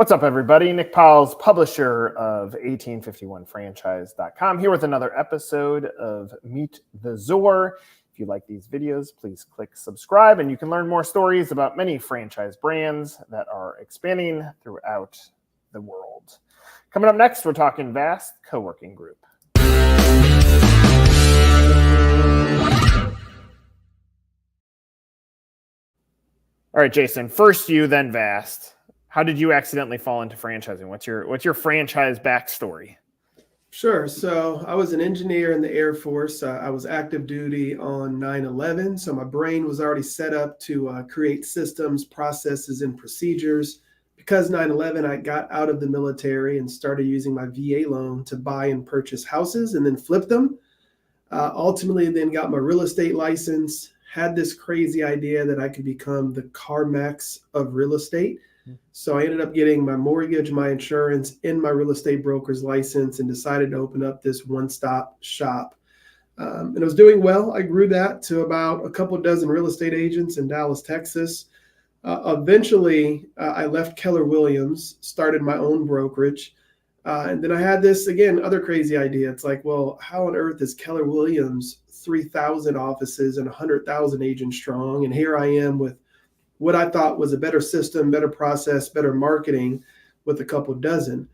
What's up, everybody? Nick Powell's, publisher of 1851franchise.com, here with another episode of Meet the Zor. If you like these videos, please click subscribe, and you can learn more stories about many franchise brands that are expanding throughout the world. Coming up next, we're talking Vast CoWorking Group. All right, Jason, first you, then Vast. How did you accidentally fall into franchising? What's your franchise backstory? Sure. So I was an engineer in the Air Force. I was active duty on 9/11. So my brain was already set up to create systems, processes, and procedures. Because 9/11, I got out of the military and started using my VA loan to buy and purchase houses and then flip them. Ultimately, then got my real estate license, had this crazy idea that I could become the CarMax of real estate. So I ended up getting my mortgage, my insurance, and my real estate broker's license, and decided to open up this one-stop shop. And I was doing well. I grew that to about a couple dozen real estate agents in Dallas, Texas. Eventually, I left Keller Williams, started my own brokerage. And then I had this, again, other crazy idea. It's like, well, how on earth is Keller Williams 3,000 offices and 100,000 agents strong? And here I am with what I thought was a better system, better process, better marketing with a couple dozen.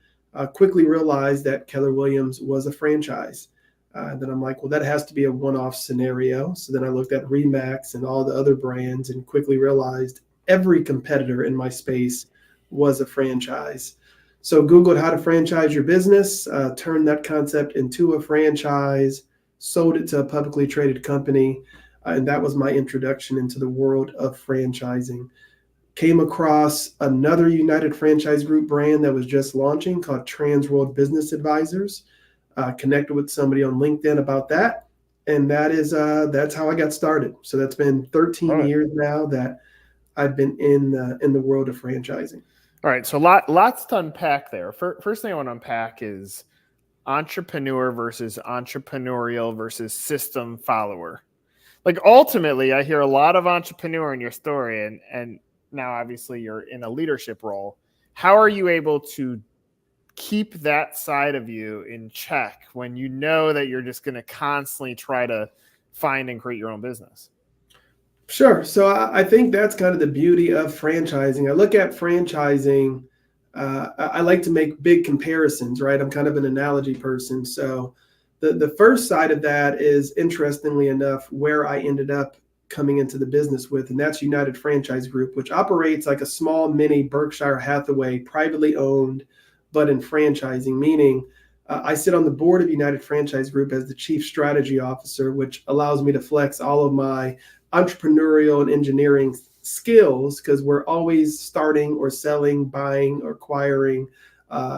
Quickly realized that Keller Williams was a franchise. Then I'm like, well, that has to be a one-off scenario. So then I looked at RE/MAX and all the other brands and quickly realized every competitor in my space was a franchise. So Googled how to franchise your business, turned that concept into a franchise, sold it to a publicly traded company. And that was my introduction into the world of franchising. Came across another United Franchise Group brand that was just launching called Transworld Business Advisors. Connected with somebody on LinkedIn about that. And that's how I got started. So that's been 13 years now that I've been in the world of franchising. All right, so lots to unpack there. First thing I want to unpack is entrepreneur versus entrepreneurial versus system follower. Like, ultimately, I hear a lot of entrepreneur in your story, and now obviously you're in a leadership role. How are you able to keep that side of you in check when you know that you're just going to constantly try to find and create your own business? Sure. So I think that's kind of the beauty of franchising. I look at franchising, I like to make big comparisons, right? I'm kind of an analogy person. So the first side of that is, interestingly enough, where I ended up coming into the business with, and that's United Franchise Group, which operates like a small mini Berkshire Hathaway, privately owned, but in franchising, meaning I sit on the board of United Franchise Group as the chief strategy officer, which allows me to flex all of my entrepreneurial and engineering skills, because we're always starting or selling, buying or acquiring,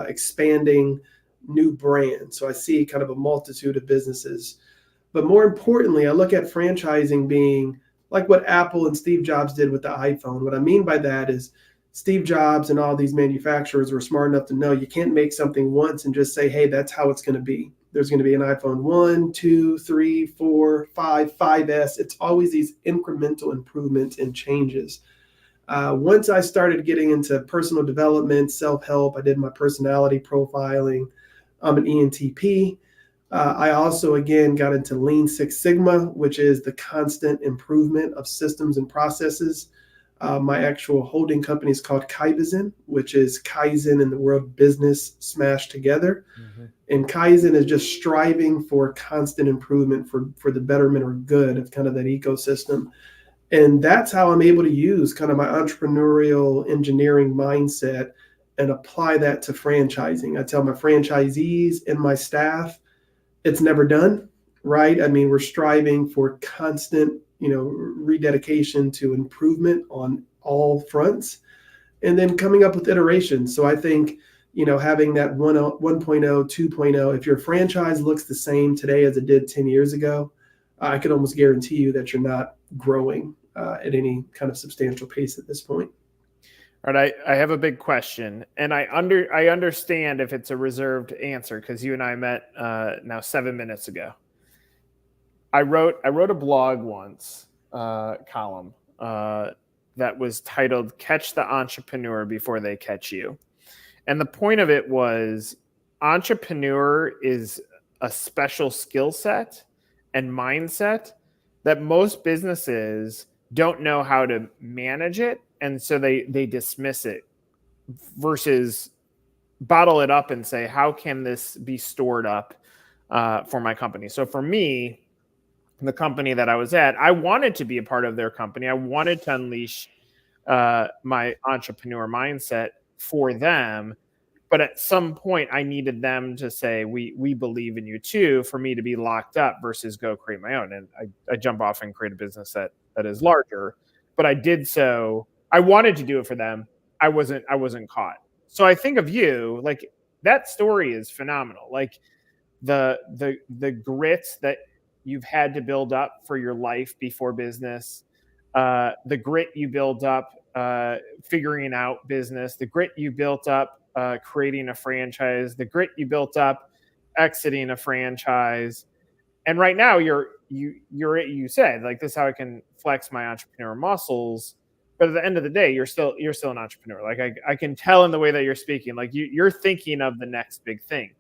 expanding new brands. So I see kind of a multitude of businesses. But more importantly, I look at franchising being like what Apple and Steve Jobs did with the iPhone. What I mean by that is Steve Jobs and all these manufacturers were smart enough to know you can't make something once and just say, hey, that's how it's going to be. There's going to be an iPhone 1, 2, 3, 4, 5, 5S. It's always these incremental improvements and changes. Once I started getting into personal development, self-help, I did my personality profiling. I'm an ENTP. I also, again, got into Lean Six Sigma, which is the constant improvement of systems and processes. My actual holding company is called Kaizen, which is Kaizen in the world business smashed together. Mm-hmm. And Kaizen is just striving for constant improvement for the betterment or good of kind of that ecosystem. And that's how I'm able to use kind of my entrepreneurial engineering mindset and apply that to franchising. I tell my franchisees and my staff, it's never done, right? I mean, we're striving for constant, rededication to improvement on all fronts, and then coming up with iterations. So I think, having that 1.0, 2.0, if your franchise looks the same today as it did 10 years ago, I can almost guarantee you that you're not growing at any kind of substantial pace at this point. All right, I have a big question, and I understand if it's a reserved answer because you and I met now 7 minutes ago. I wrote a blog once, column that was titled "Catch the Entrepreneur Before They Catch You," And the point of it was entrepreneur is a special skill set and mindset that most businesses don't know how to manage it. And so they dismiss it versus bottle it up and say, how can this be stored up for my company? So for me, the company that I was at, I wanted to be a part of their company. I wanted to unleash my entrepreneur mindset for them. But at some point, I needed them to say, we believe in you too, for me to be locked up versus go create my own. And I jump off and create a business that is larger. But I did so. I wanted to do it for them. I wasn't caught. So I think of you, like, that story is phenomenal. Like, the grit that you've had to build up for your life before business, the grit you build up figuring out business, the grit you built up creating a franchise, the grit you built up exiting a franchise, and right now you said, like, this is how I can flex my entrepreneur muscles. But at the end of the day, you're still an entrepreneur. Like, I can tell in the way that you're speaking, like, you're thinking of the next big thing.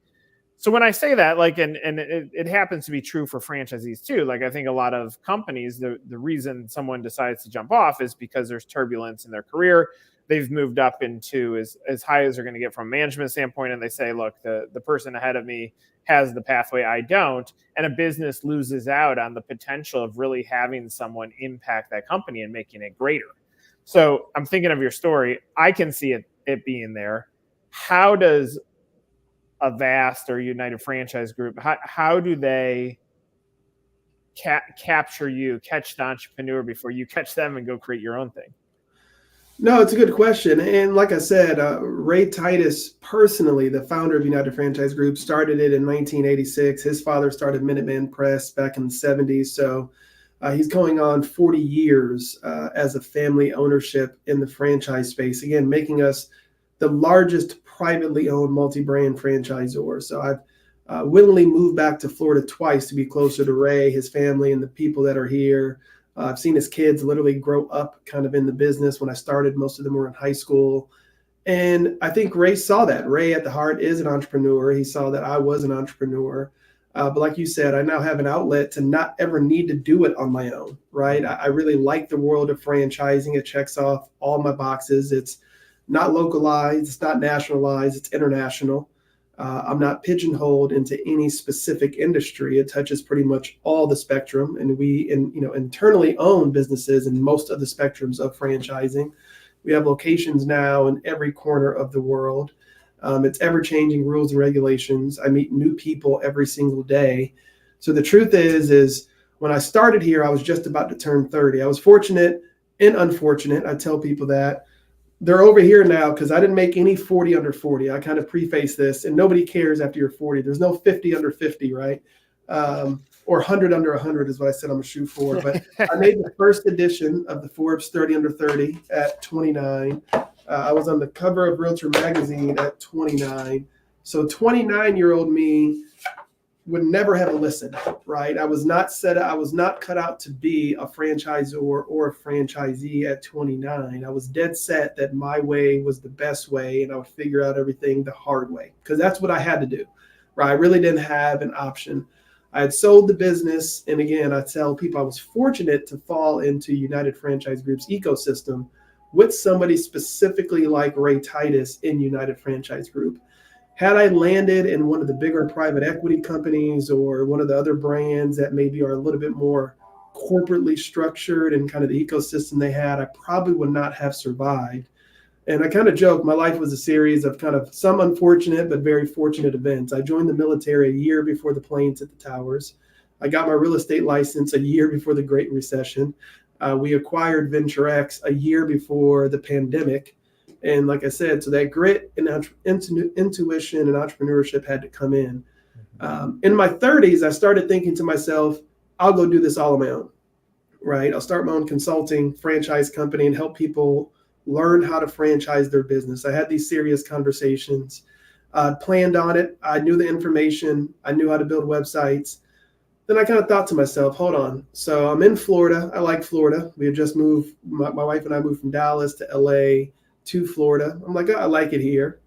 So when I say that, like, and it happens to be true for franchisees too. Like, I think a lot of companies, the reason someone decides to jump off is because there's turbulence in their career. They've moved up into as high as they're going to get from a management standpoint, and they say, look, the person ahead of me has the pathway, I don't, and a business loses out on the potential of really having someone impact that company and making it greater. So I'm thinking of your story. I can see it being there. How does a Vast or United Franchise Group, how do they capture you, catch the entrepreneur before you catch them and go create your own thing? No, it's a good question. And like I said, Ray Titus, personally, the founder of United Franchise Group, started it in 1986. His father started Minuteman Press back in the 70s. So he's going on 40 years as a family ownership in the franchise space, again, making us the largest privately owned multi-brand franchisor. So I've willingly moved back to Florida twice to be closer to Ray, his family, and the people that are here. I've seen his kids literally grow up kind of in the business. When I started, most of them were in high school. And I think Ray saw that. Ray at the heart is an entrepreneur. He saw that I was an entrepreneur. But like you said, I now have an outlet to not ever need to do it on my own, right? I really like the world of franchising. It checks off all my boxes. It's not localized. It's not nationalized. It's international. I'm not pigeonholed into any specific industry. It touches pretty much all the spectrum, and we internally own businesses in most of the spectrums of franchising. We have locations now in every corner of the world. It's ever-changing rules and regulations. I meet new people every single day. So the truth is when I started here, I was just about to turn 30. I was fortunate and unfortunate. I tell people that. They're over here now because I didn't make any 40 under 40. I kind of preface this, and nobody cares after you're 40. There's no 50 under 50, right? Or 100 under 100 is what I said I'm going to shoot for. But I made the first edition of the Forbes 30 under 30 at 29. I was on the cover of Realtor Magazine at 29. So 29-year-old me would never have listened, right? I was not cut out to be a franchisor or a franchisee at 29. I was dead set that my way was the best way, and I would figure out everything the hard way, because that's what I had to do, right? I really didn't have an option. I had sold the business, and again, I tell people I was fortunate to fall into United Franchise Group's ecosystem with somebody specifically like Ray Titus in United Franchise Group. Had I landed in one of the bigger private equity companies or one of the other brands that maybe are a little bit more corporately structured and kind of the ecosystem they had, I probably would not have survived. And I kind of joke, my life was a series of kind of some unfortunate but very fortunate events. I joined the military a year before the planes hit the towers. I got my real estate license a year before the Great Recession. We acquired Venture X a year before the pandemic. And like I said, so that grit and intuition and entrepreneurship had to come in. In my 30s, I started thinking to myself, I'll go do this all on my own, right? I'll start my own consulting franchise company and help people learn how to franchise their business. I had these serious conversations, planned on it. I knew the information. I knew how to build websites. Then I kind of thought to myself, hold on. So I'm in Florida. I like Florida. We had just moved. My wife and I moved from Dallas to LA to Florida. I'm like, oh, I like it here.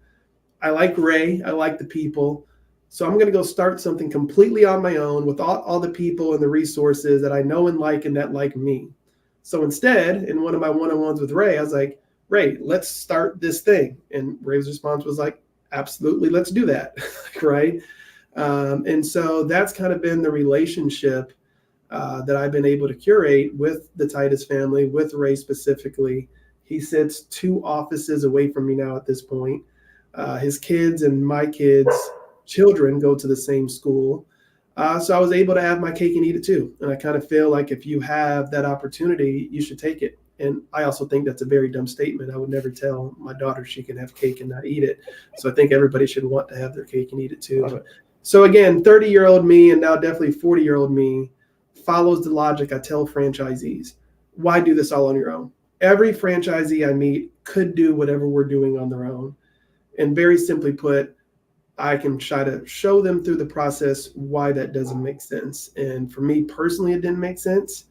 I like Ray. I like the people. So I'm going to go start something completely on my own with all the people and the resources that I know and that like me. So instead, in one of my one-on-ones with Ray, I was like, Ray, let's start this thing. And Ray's response was like, absolutely, let's do that. Right. And so that's kind of been the relationship that I've been able to curate with the Titus family, with Ray specifically. He sits 2 offices away from me now at this point. His kids and my kids' children go to the same school. So I was able to have my cake and eat it too. And I kind of feel like if you have that opportunity, you should take it. And I also think that's a very dumb statement. I would never tell my daughter she can have cake and not eat it. So I think everybody should want to have their cake and eat it too. So again, 30-year-old me and now definitely 40-year-old me follows the logic I tell franchisees. Why do this all on your own? Every franchisee I meet could do whatever we're doing on their own. And very simply put, I can try to show them through the process why that doesn't make sense. And for me personally, it didn't make sense.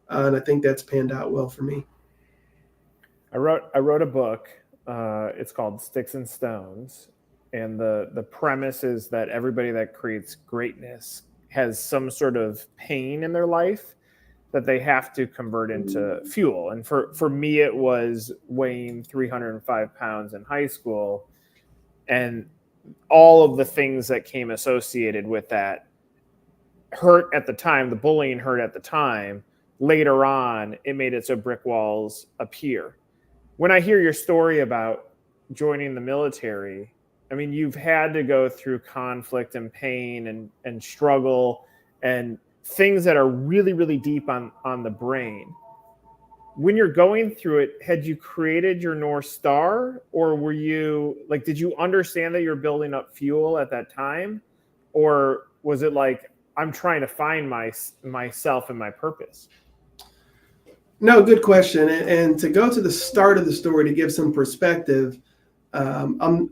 And I think that's panned out well for me. I wrote a book. It's called Sticks and Stones, and the premise is that everybody that creates greatness has some sort of pain in their life that they have to convert into fuel. And for me, it was weighing 305 pounds in high school, and all of the things that came associated with that hurt at the time. The bullying hurt at the time. Later on, it made it so brick walls appear. When I hear your story about joining the military, I mean, you've had to go through conflict and pain and struggle and things that are really, really deep on the brain. When you're going through it, had you created your North Star, or were you like, did you understand that you're building up fuel at that time? Or was it like, I'm trying to find myself and my purpose? No, good question. And to go to the start of the story to give some perspective, I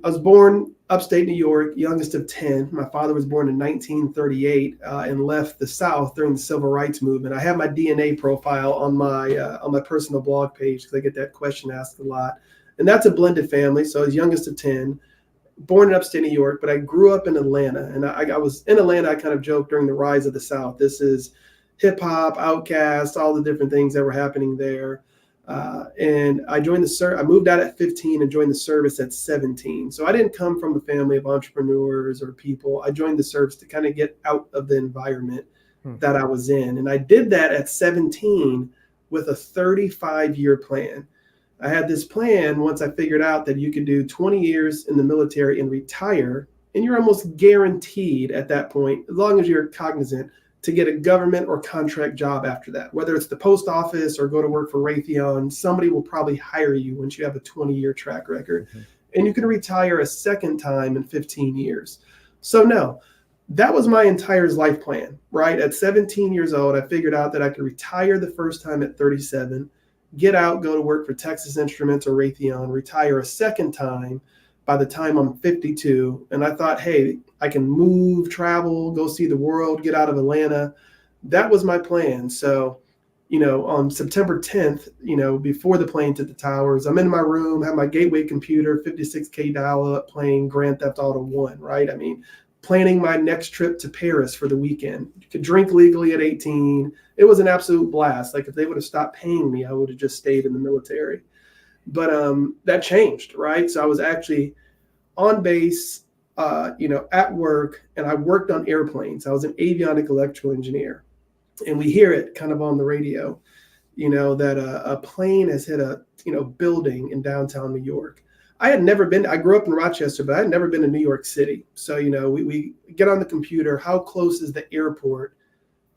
was born upstate New York, youngest of 10. My father was born in 1938 and left the South during the Civil Rights Movement. I have my DNA profile on my personal blog page because I get that question asked a lot. And that's a blended family. So I was youngest of 10, born in upstate New York, but I grew up in Atlanta. And I was in Atlanta, I kind of joked during the rise of the South. This is hip hop, Outkast, all the different things that were happening there. And I joined I moved out at 15 and joined the service at 17. So I didn't come from a family of entrepreneurs or people. I joined the service to kind of get out of the environment that I was in. And I did that at 17 with a 35-year plan. I had this plan once I figured out that you could do 20 years in the military and retire, and you're almost guaranteed at that point, as long as you're cognizant, to get a government or contract job after that. Whether it's the post office or go to work for Raytheon, somebody will probably hire you once you have a 20-year track record. Mm-hmm. And you can retire a second time in 15 years. So no, that was my entire life plan, right? At 17 years old, I figured out that I could retire the first time at 37, get out, go to work for Texas Instruments or Raytheon, retire a second time by the time I'm 52. And I thought, hey, I can move, travel, go see the world, get out of Atlanta. That was my plan. So, on September 10th, before the plane hit the towers, I'm in my room, have my gateway computer, 56K dial-up, playing Grand Theft Auto 1, right? I mean, planning my next trip to Paris for the weekend. You could drink legally at 18. It was an absolute blast. Like if they would have stopped paying me, I would have just stayed in the military. But that changed, right? So I was actually on base, at work, and I worked on airplanes. I was an avionic electrical engineer, and we hear it kind of on the radio, that a plane has hit a building in downtown New York. I grew up in Rochester, but I had never been to New York City. So, we get on the computer, how close is the airport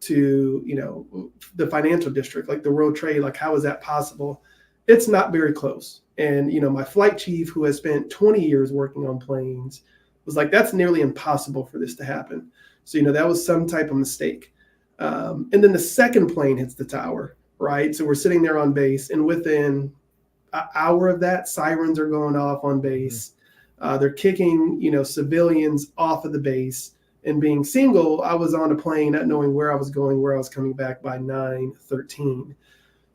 to, the financial district, like the World Trade, like how is that possible? It's not very close. And, my flight chief, who has spent 20 years working on planes, was like, that's nearly impossible for this to happen. So, that was some type of mistake. And then the second plane hits the tower, right? So we're sitting there on base, and within an hour of that, sirens are going off on base. They're kicking, civilians off of the base. And being single, I was on a plane not knowing where I was going, where I was coming back by 9:13.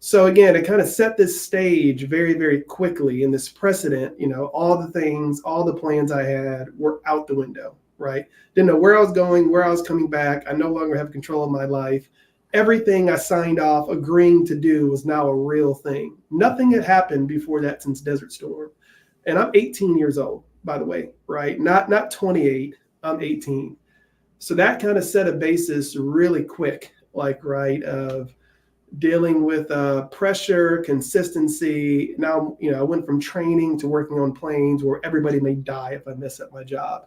So again, it kind of set this stage very, very quickly in this precedent. All the things, all the plans I had were out the window, right? Didn't know where I was going, where I was coming back. I no longer have control of my life. Everything I signed off agreeing to do was now a real thing. Nothing had happened before that since Desert Storm. And I'm 18 years old, by the way, right? Not 28, I'm 18. So that kind of set a basis really quick, like, right, of dealing with pressure, consistency. Now, I went from training to working on planes where everybody may die if I mess up my job.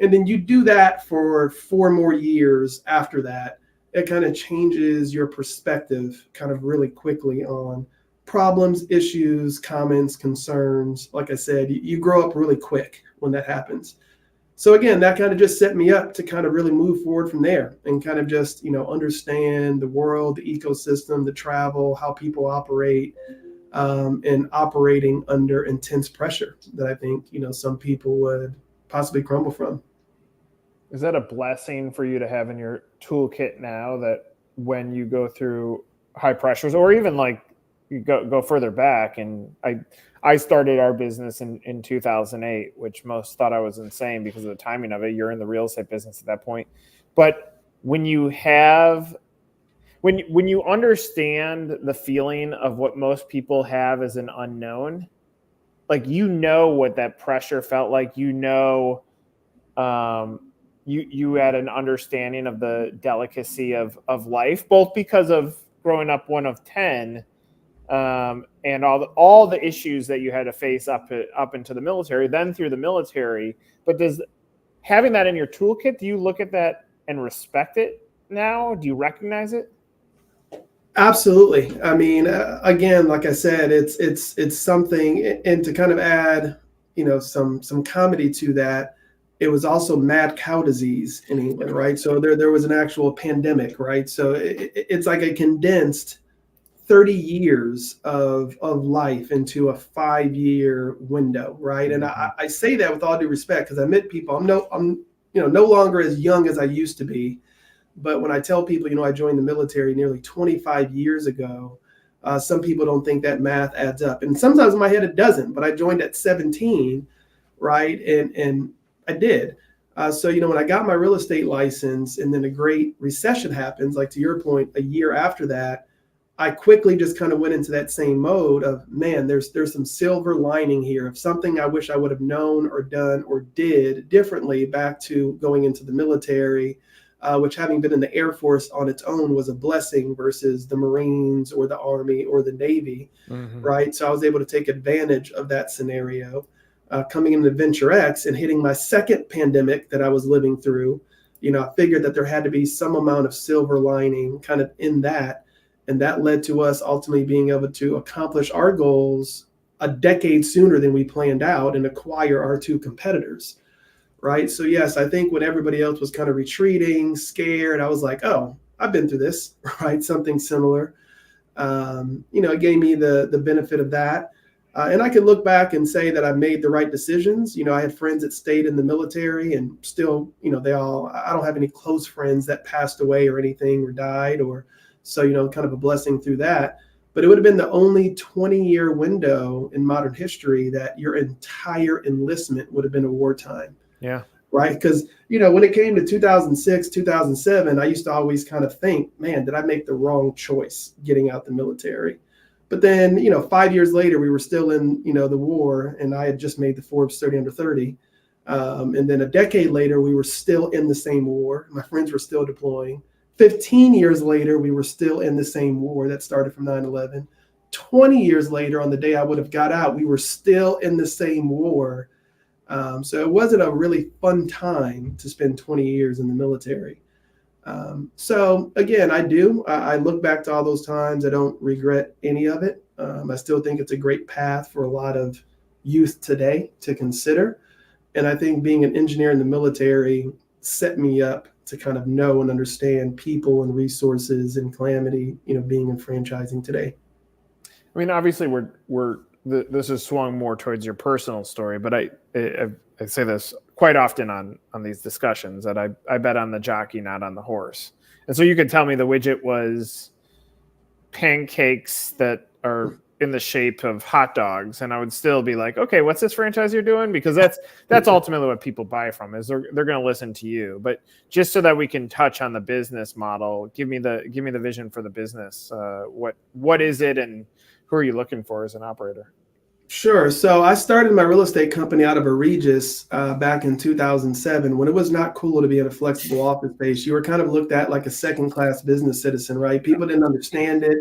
And then you do that for 4 more years after that. It kind of changes your perspective kind of really quickly on problems, issues, comments, concerns. Like I said, you grow up really quick when that happens. So again, that kind of just set me up to kind of really move forward from there and kind of just, understand the world, the ecosystem, the travel, how people operate, and operating under intense pressure that I think, some people would possibly crumble from. Is that a blessing for you to have in your toolkit now, that when you go through high pressures, or even like you go further back? And I started our business in 2008, which most thought I was insane because of the timing of it. You're in the real estate business at that point. But when you understand the feeling of what most people have as an unknown, like, what that pressure felt like, you had an understanding of the delicacy of life, both because of growing up one of 10, and all the issues that you had to face up into the military, then through the military. But does having that in your toolkit, do you look at that and respect it now? Do you recognize it? Absolutely. I mean, again, like I said, it's something, and to kind of add, some comedy to that. It was also mad cow disease in England, right? So there was an actual pandemic, right? So it's like a condensed 30 years of life into a 5-year window, right? And I say that with all due respect, because I met people. I'm no longer as young as I used to be. But when I tell people, I joined the military nearly 25 years ago, some people don't think that math adds up. And sometimes in my head it doesn't, but I joined at 17, right? And I did. So, when I got my real estate license and then a great recession happens, like to your point, a year after that, I quickly just kind of went into that same mode of, man, there's some silver lining here of something I wish I would have known or done or did differently back to going into the military. Which, having been in the Air Force on its own, was a blessing versus the Marines or the Army or the Navy, right? So I was able to take advantage of that scenario. Coming into Venture X and hitting my second pandemic that I was living through, I figured that there had to be some amount of silver lining kind of in that. And that led to us ultimately being able to accomplish our goals a decade sooner than we planned out and acquire our 2 competitors. Right. So, yes, I think when everybody else was kind of retreating, scared, I was like, oh, I've been through this, right? Something similar. It gave me the benefit of that. And I can look back and say that I made the right decisions. I had friends that stayed in the military and still, I don't have any close friends that passed away or anything or died, or so, kind of a blessing through that. But it would have been the only 20-year window in modern history that your entire enlistment would have been a wartime. Yeah. Right. Because, when it came to 2006, 2007, I used to always kind of think, man, did I make the wrong choice getting out the military? But then, 5 years later, we were still in, the war, and I had just made the Forbes 30 under 30. And then a decade later, we were still in the same war. My friends were still deploying. 15 years later, we were still in the same war that started from 9/11. 20 years later, on the day I would have got out, we were still in the same war. So it wasn't a really fun time to spend 20 years in the military. So again, I look back to all those times. I don't regret any of it. I still think it's a great path for a lot of youth today to consider. And I think being an engineer in the military set me up to kind of know and understand people and resources and calamity, being in franchising today. I mean, obviously this has swung more towards your personal story, but I say this quite often on these discussions, that I bet on the jockey, not on the horse. And so you could tell me the widget was pancakes that are in the shape of hot dogs, and I would still be like, okay, what's this franchise you're doing? Because that's ultimately what people buy from, is they're going to listen to you. But just so that we can touch on the business model, give me the vision for the business. What is it, and who are you looking for as an operator? Sure. So I started my real estate company out of a Regis back in 2007, when it was not cool to be in a flexible office space. You were kind of looked at like a second-class business citizen, right? People didn't understand it.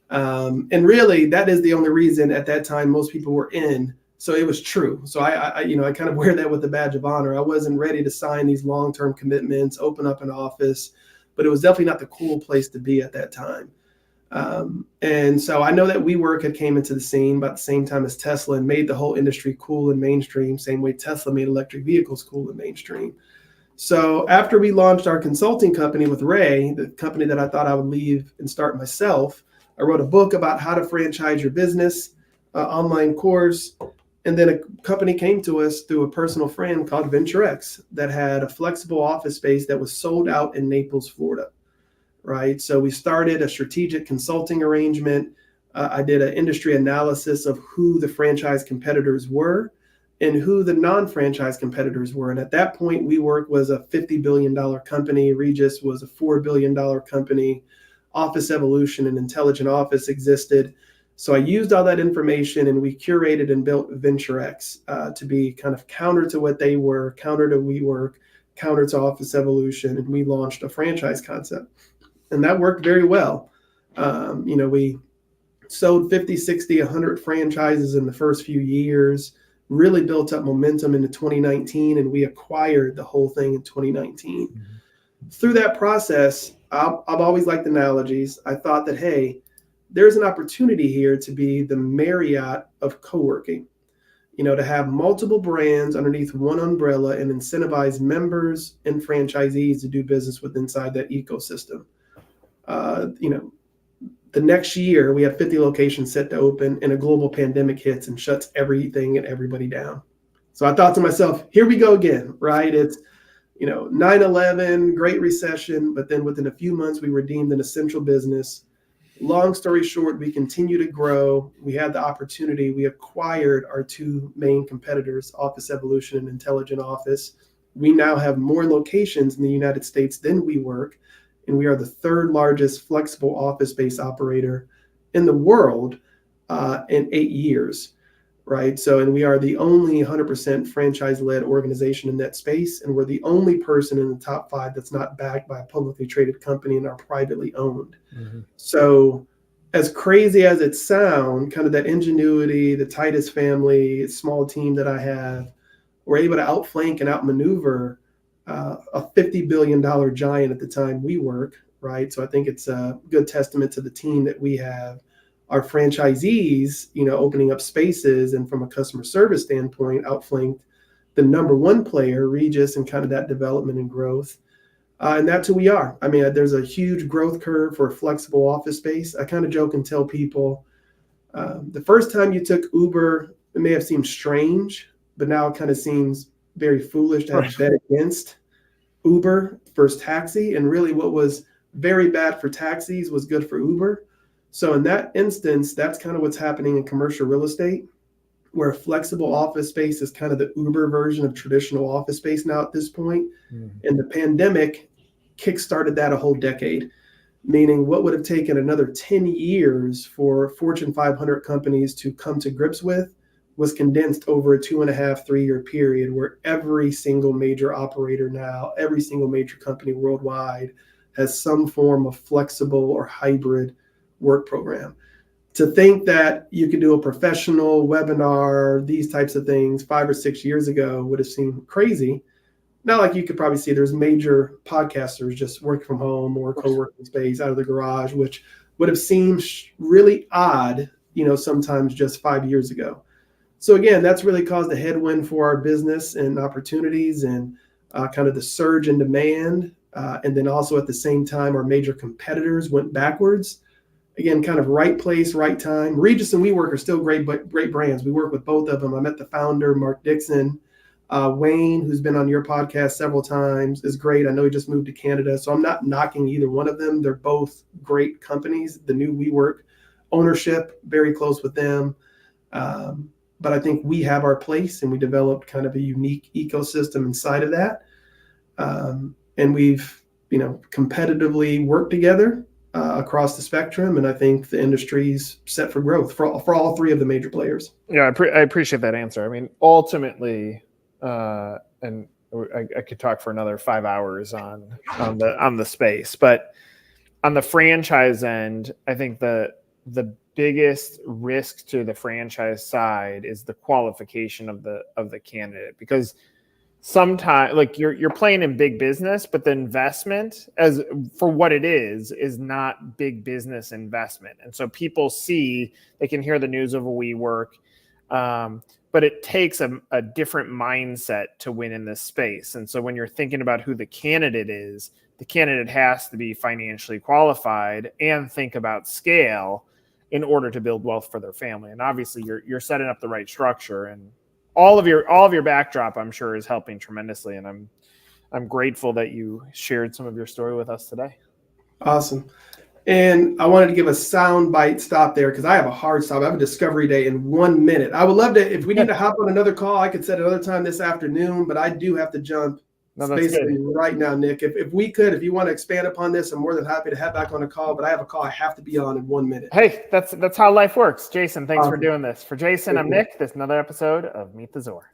And really, that is the only reason at that time most people were in. So it was true. So I kind of wear that with a badge of honor. I wasn't ready to sign these long-term commitments, open up an office, but it was definitely not the cool place to be at that time. And so I know that WeWork had came into the scene about the same time as Tesla and made the whole industry cool and mainstream, same way Tesla made electric vehicles cool and mainstream. So after we launched our consulting company with Ray, the company that I thought I would leave and start myself, I wrote a book about how to franchise your business, online course. And then a company came to us through a personal friend called VentureX that had a flexible office space that was sold out in Naples, Florida. Right. So we started a strategic consulting arrangement. I did an industry analysis of who the franchise competitors were and who the non-franchise competitors were. And at that point, WeWork was a $50 billion company. Regis was a $4 billion company. Office Evolution and Intelligent Office existed. So I used all that information, and we curated and built VentureX to be kind of counter to what they were, counter to WeWork, counter to Office Evolution. And we launched a franchise concept. And that worked very well. We sold 50, 60, 100 franchises in the first few years, really built up momentum into 2019, and we acquired the whole thing in 2019. Mm-hmm. Through that process, I've always liked analogies. I thought that, hey, there's an opportunity here to be the Marriott of co-working, to have multiple brands underneath one umbrella and incentivize members and franchisees to do business with inside that ecosystem. The next year we have 50 locations set to open, and a global pandemic hits and shuts everything and everybody down. So I thought to myself, here we go again, right? It's, 9/11, Great Recession, but then within a few months we were deemed an essential business. Long story short, we continue to grow. We had the opportunity. We acquired our two main competitors, Office Evolution and Intelligent Office. We now have more locations in the United States than WeWork. And we are the third largest flexible office space operator in the world in 8 years, right? So, and we are the only 100% franchise-led organization in that space. And we're the only person in the top 5 that's not backed by a publicly traded company and are privately owned. Mm-hmm. So as crazy as it sounds, kind of that ingenuity, the tightest family, small team that I have, we're able to outflank and outmaneuver a $50 billion giant at the time WeWork, right? So I think it's a good testament to the team that we have. Our franchisees, opening up spaces, and from a customer service standpoint, outflanked the number one player, Regis, and kind of that development and growth. And that's who we are. I mean, there's a huge growth curve for flexible office space. I kind of joke and tell people, the first time you took Uber, it may have seemed strange, but now it kind of seems very foolish to have bet against Uber versus taxi. And really what was very bad for taxis was good for Uber. So in that instance, that's kind of what's happening in commercial real estate, where flexible office space is kind of the Uber version of traditional office space now at this point. And the pandemic kickstarted that a whole decade, meaning what would have taken another 10 years for Fortune 500 companies to come to grips with was condensed over a 2.5, 3 year period, where every single major operator now, every single major company worldwide has some form of flexible or hybrid work program. To think that you could do a professional webinar, these types of things 5 or 6 years ago would have seemed crazy. Not like you could probably see there's major podcasters just work from home or co-working space out of the garage, which would have seemed really odd, sometimes just 5 years ago. So again, that's really caused a headwind for our business and opportunities, and kind of the surge in demand. And then also at the same time, our major competitors went backwards. Again, kind of right place, right time. Regis and WeWork are still great brands. We work with both of them. I met the founder, Mark Dixon, Wayne, who's been on your podcast several times, is great. I know he just moved to Canada, so I'm not knocking either one of them. They're both great companies. The new WeWork ownership, very close with them. But I think we have our place, and we developed kind of a unique ecosystem inside of that. And we've, competitively worked together across the spectrum. And I think the industry's set for growth for all three of the major players. Yeah, I appreciate that answer. I mean, ultimately, and I could talk for another 5 hours on the space, but on the franchise end, I think the biggest risk to the franchise side is the qualification of the candidate, because sometimes, like, you're playing in big business, but the investment, as for what it is not big business investment. And so people they can hear the news of a WeWork, but it takes a different mindset to win in this space. And so when you're thinking about who the candidate is, the candidate has to be financially qualified and think about scale in order to build wealth for their family. And obviously you're setting up the right structure, and all of your backdrop, I'm sure, is helping tremendously. And I'm grateful that you shared some of your story with us today. Awesome. And I wanted to give a sound bite stop there, because I have a hard stop. I have a discovery day in 1 minute. I would love to, if we need to hop on another call, I could set another time this afternoon, but I do have to jump basically right now, Nick. If you want to expand upon this, I'm more than happy to head back on a call, but I have a call I have to be on in 1 minute. Hey, that's how life works. Jason, thanks for doing this. For Jason, I'm Nick. This is another episode of Meet the Zor.